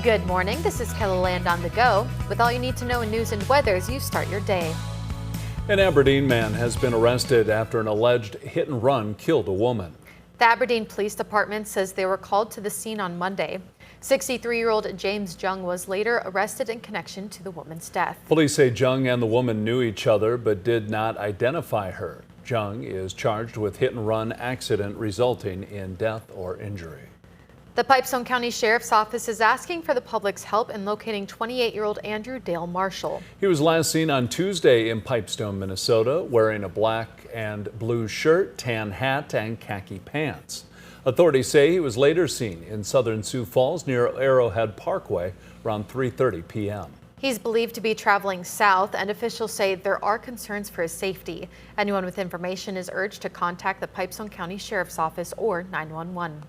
Good morning, this is Kellyland on the go, with all you need to know in news and weather as you start your day. An Aberdeen man has been arrested after an alleged hit and run killed a woman. The Aberdeen Police Department says they were called to the scene on Monday. 63-year-old James Jung was later arrested in connection to the woman's death. Police say Jung and the woman knew each other but did not identify her. Jung is charged with hit and run accident resulting in death or injury. The Pipestone County Sheriff's Office is asking for the public's help in locating 28-year-old Andrew Dale Marshall. He was last seen on Tuesday in Pipestone, Minnesota, wearing a black and blue shirt, tan hat, and khaki pants. Authorities say he was later seen in southern Sioux Falls near Arrowhead Parkway around 3:30 p.m. He's believed to be traveling south, and officials say there are concerns for his safety. Anyone with information is urged to contact the Pipestone County Sheriff's Office or 911.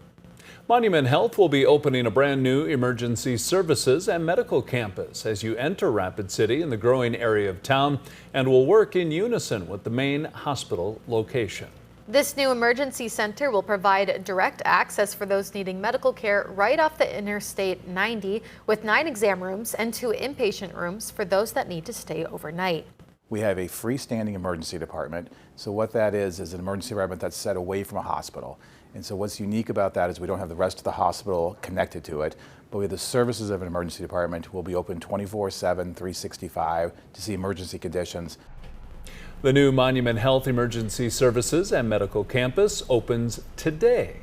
Monument Health will be opening a brand new emergency services and medical campus as you enter Rapid City in the growing area of town, and will work in unison with the main hospital location. This new emergency center will provide direct access for those needing medical care right off the Interstate 90 with 9 exam rooms and 2 inpatient rooms for those that need to stay overnight. We have a freestanding emergency department. So what that is an emergency department that's set away from a hospital. And so what's unique about that is we don't have the rest of the hospital connected to it, but we have the services of an emergency department. Will be open 24/7, 365 to see emergency conditions. The new Monument Health Emergency Services and Medical Campus opens today.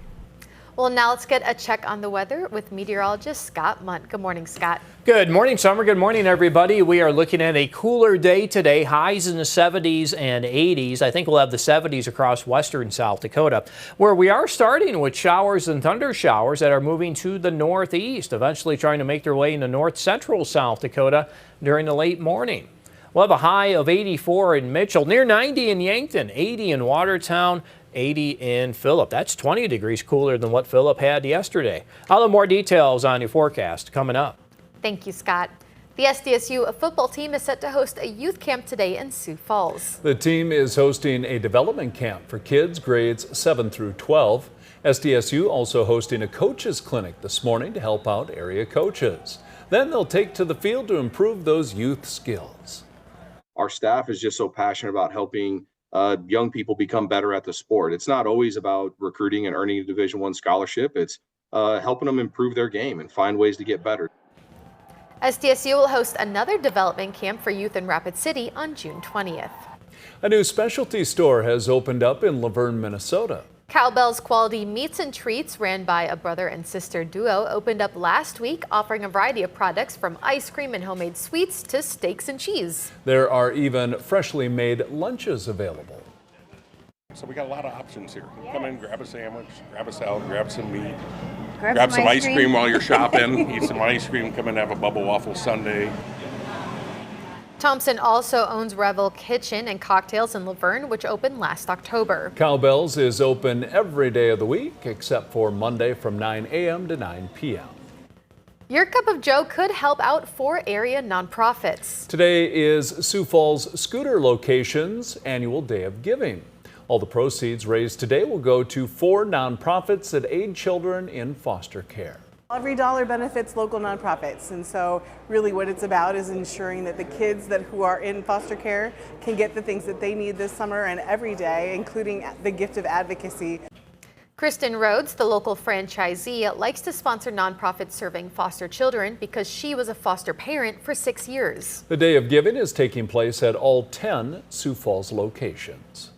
Well, now let's get a check on the weather with meteorologist Scott Munt. Good morning, Scott. Good morning, Summer. Good morning, everybody. We are looking at a cooler day today, highs in the 70s and 80s. I think we'll have the 70s across western South Dakota, where we are starting with showers and thunder showers that are moving to the northeast, eventually trying to make their way into north central South Dakota during the late morning. We'll have a high of 84 in Mitchell, near 90 in Yankton, 80 in Watertown, 80 in Phillip. That's 20 degrees cooler than what Phillip had yesterday. I'll have more details on your forecast coming up. Thank you, Scott. The SDSU football team is set to host a youth camp today in Sioux Falls. The team is hosting a development camp for kids grades 7 through 12. SDSU also hosting a coaches clinic this morning to help out area coaches. Then they'll take to the field to improve those youth skills. Our staff is just so passionate about helping young people become better at the sport. It's not always about recruiting and earning a Division I scholarship. It's helping them improve their game and find ways to get better. SDSU will host another development camp for youth in Rapid City on June 20th. A new specialty store has opened up in Luverne, Minnesota. Cowbell's Quality Meats and Treats, ran by a brother and sister duo, opened up last week, offering a variety of products from ice cream and homemade sweets to steaks and cheese. There are even freshly made lunches available. So we got a lot of options here. Come in, grab a sandwich, grab a salad, grab some meat, grab some ice cream while you're shopping, eat some ice cream, come in and have a bubble waffle sundae. Thompson also owns Revel Kitchen and Cocktails in Luverne, which opened last October. Cowbell's is open every day of the week except for Monday from 9 a.m. to 9 p.m. Your Cup of Joe could help out 4 area nonprofits. Today is Sioux Falls Scooter Location's annual Day of Giving. All the proceeds raised today will go to 4 nonprofits that aid children in foster care. Every dollar benefits local nonprofits, and so really what it's about is ensuring that the kids who are in foster care can get the things that they need this summer and every day, including the gift of advocacy. Kristen Rhodes, the local franchisee, likes to sponsor nonprofits serving foster children because she was a foster parent for 6 years. The Day of Giving is taking place at all 10 Sioux Falls locations.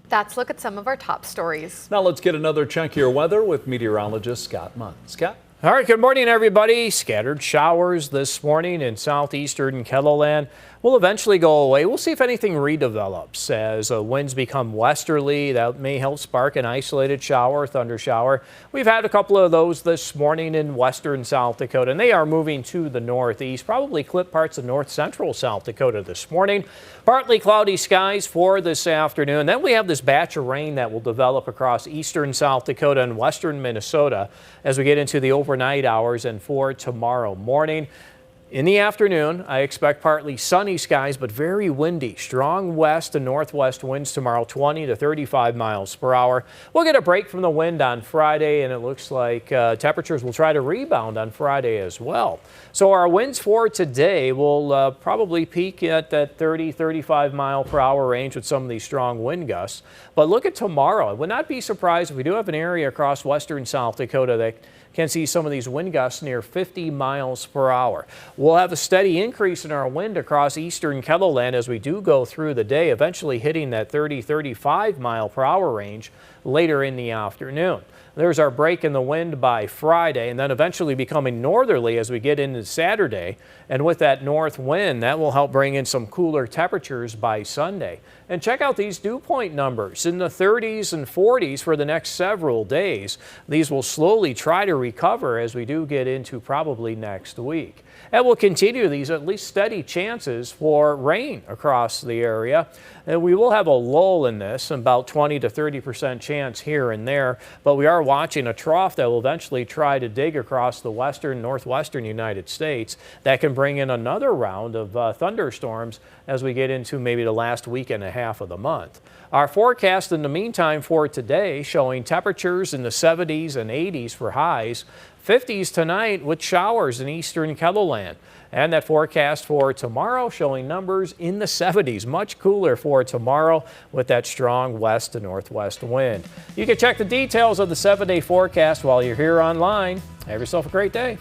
That's a look at some of our top stories. Now let's get another check of your weather with meteorologist Scott Munt. Scott? All right, good morning, everybody. Scattered showers this morning in southeastern Kettleland will eventually go away. We'll see if anything redevelops as winds become westerly. That may help spark an isolated shower, thunder shower. We've had a couple of those this morning in western South Dakota, and they are moving to the northeast, probably clip parts of north central South Dakota this morning. Partly cloudy skies for this afternoon. Then we have this batch of rain that will develop across eastern South Dakota and western Minnesota as we get into the overnight hours and for tomorrow morning. In the afternoon, I expect partly sunny skies, but very windy. Strong west and northwest winds tomorrow, 20 to 35 miles per hour. We'll get a break from the wind on Friday, and it looks like temperatures will try to rebound on Friday as well. So our winds for today will probably peak at that 30, 35 mile per hour range with some of these strong wind gusts. But look at tomorrow. I would not be surprised if we do have an area across western South Dakota that can see some of these wind gusts near 50 miles per hour. We'll have a steady increase in our wind across eastern KELOLAND as we do go through the day, eventually hitting that 30, 35 mile per hour range later in the afternoon. There's our break in the wind by Friday, and then eventually becoming northerly as we get into Saturday. And with that north wind, that will help bring in some cooler temperatures by Sunday. And check out these dew point numbers in the 30s and 40s for the next several days. These will slowly try to recover as we do get into probably next week. And we'll continue these at least steady chances for rain across the area. And we will have a lull in this, about 20 to 30% chance here and there, but we are watching a trough that will eventually try to dig across the western, northwestern United States. That can bring in another round of thunderstorms as we get into maybe the last week and a half of the month. Our forecast in the meantime for today showing temperatures in the 70s and 80s for highs, 50s tonight with showers in eastern KELOLAND. And that forecast for tomorrow showing numbers in the 70s, much cooler for tomorrow with that strong west to northwest wind. You can check the details of the 7-day forecast while you're here online. Have yourself a great day.